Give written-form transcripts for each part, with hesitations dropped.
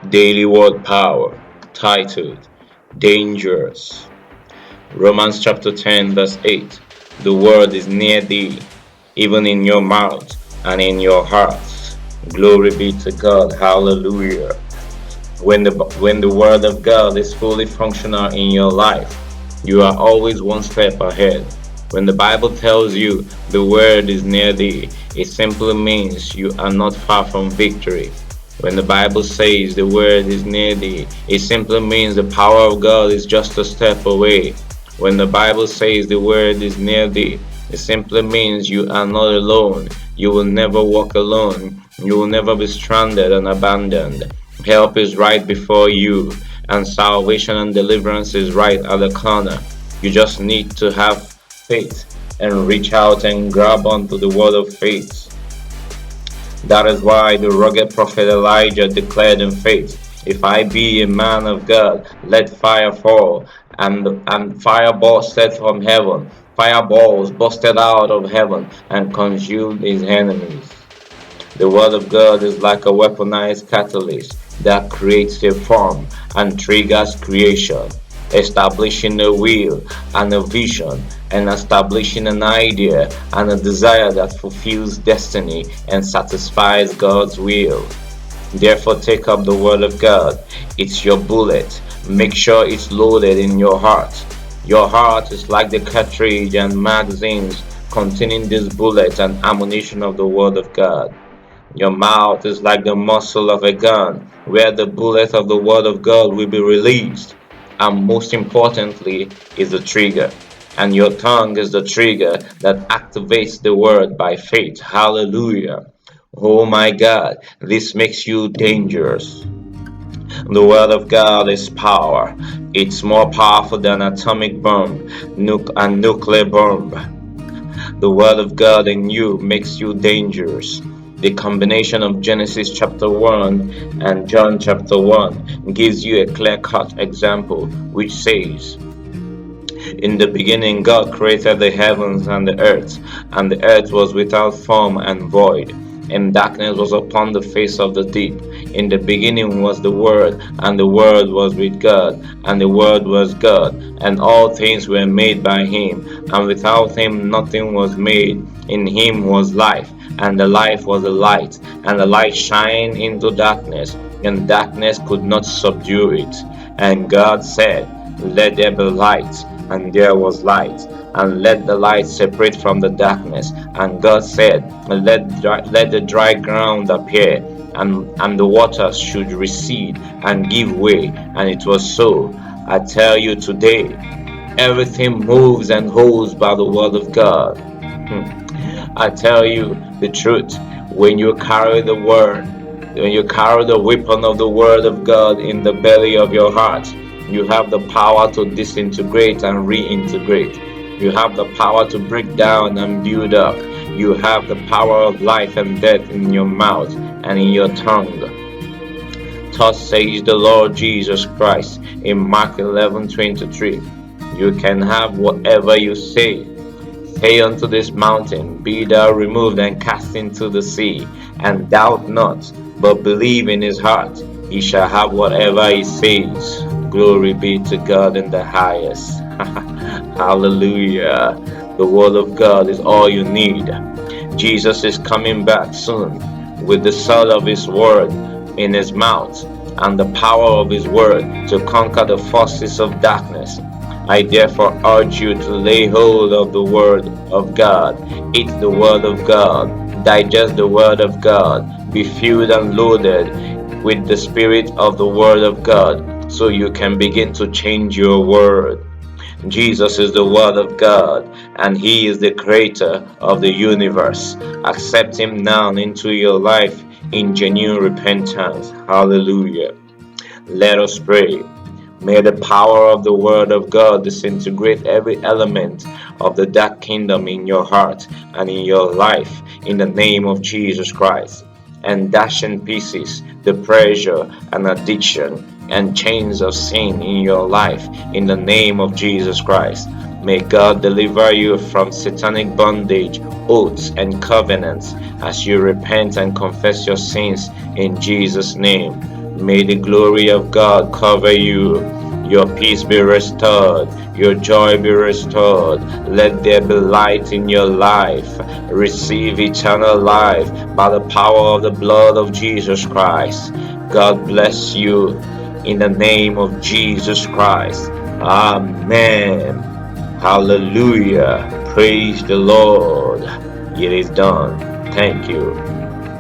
Daily Word Power, titled Dangerous. Romans chapter 10, verse 8. The word is near thee, even in your mouth and in your heart. Glory be to God. Hallelujah. When the word of God is fully functional in your life, you are always one step ahead. When the Bible tells you the word is near thee, it simply means you are not far from victory. When the Bible says the word is near thee, it simply means the power of God is just a step away. When the Bible says the word is near thee, it simply means you are not alone. You will never walk alone. You will never be stranded and abandoned. Help is right before you, and salvation and deliverance is right at the corner. You just need to have faith and reach out and grab onto the word of faith. That is why the rugged prophet Elijah declared in faith, "If I be a man of God, let fire fall." And fireballs set from heaven, fireballs busted out of heaven and consumed his enemies. The word of God is like a weaponized catalyst that creates a form and triggers creation, establishing a will and a vision, and establishing an idea and a desire that fulfills destiny and satisfies God's will. Therefore, take up the word of God. It's your bullet. Make sure it's loaded in your heart. Your heart is like the cartridge and magazines containing this bullet and ammunition of the word of God. Your mouth is like the muzzle of a gun, where the bullet of the word of God will be released. And most importantly is the trigger. And your tongue is the trigger that activates the word by faith. Hallelujah. Oh my God, this makes you dangerous. The word of God is power. It's more powerful than atomic bomb and nuclear bomb. The word of God in you makes you dangerous. The combination of Genesis chapter 1 and John chapter 1 gives you a clear-cut example which says, "In the beginning God created the heavens and the earth was without form and void, and darkness was upon the face of the deep. In the beginning was the Word, and the Word was with God, and the Word was God, and all things were made by him, and without him nothing was made. In him was life, and the life was the light, and the light shined into darkness, and darkness could not subdue it. And God said, Let there be light, and there was light. And let the light separate from the darkness. And God said, Let the dry ground appear, and the waters should recede and give way. And it was so. I tell you today, everything moves and holds by the word of God. I tell you the truth, when you carry the word, when you carry the weapon of the word of God in the belly of your heart, you have the power to disintegrate and reintegrate. You have the power to break down and build up. You have the power of life and death in your mouth and in your tongue. Thus says the Lord Jesus Christ in Mark 11:23. You can have whatever you say. Say unto this mountain, Be thou removed and cast into the sea, and doubt not, but believe in his heart. He shall have whatever he says. Glory be to God in the highest. Hallelujah. The word of God is all you need. Jesus is coming back soon with the sword of his word in his mouth and the power of his word to conquer the forces of darkness. I therefore urge you to lay hold of the word of God. Eat the word of God. Digest the word of God. Be filled and loaded with the spirit of the word of God, so you can begin to change your world. Jesus is the word of God, and he is the creator of the universe. Accept him now into your life in genuine repentance. Hallelujah. Let us pray. May the power of the word of God disintegrate every element of the dark kingdom in your heart and in your life in the name of Jesus Christ, and dash in pieces the pressure and addiction and chains of sin in your life in the name of Jesus Christ. May God deliver you from satanic bondage, oaths, and covenants as you repent and confess your sins in Jesus' name. May the glory of God cover you. Your peace be restored. Your joy be restored. Let there be light in your life. Receive eternal life by the power of the blood of Jesus Christ. God bless you in the name of Jesus Christ. Amen. Hallelujah. Praise the Lord. It is done. Thank you,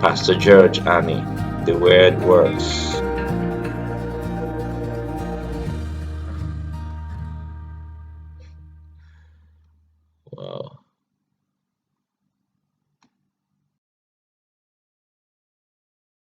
Pastor George Annie. The word works.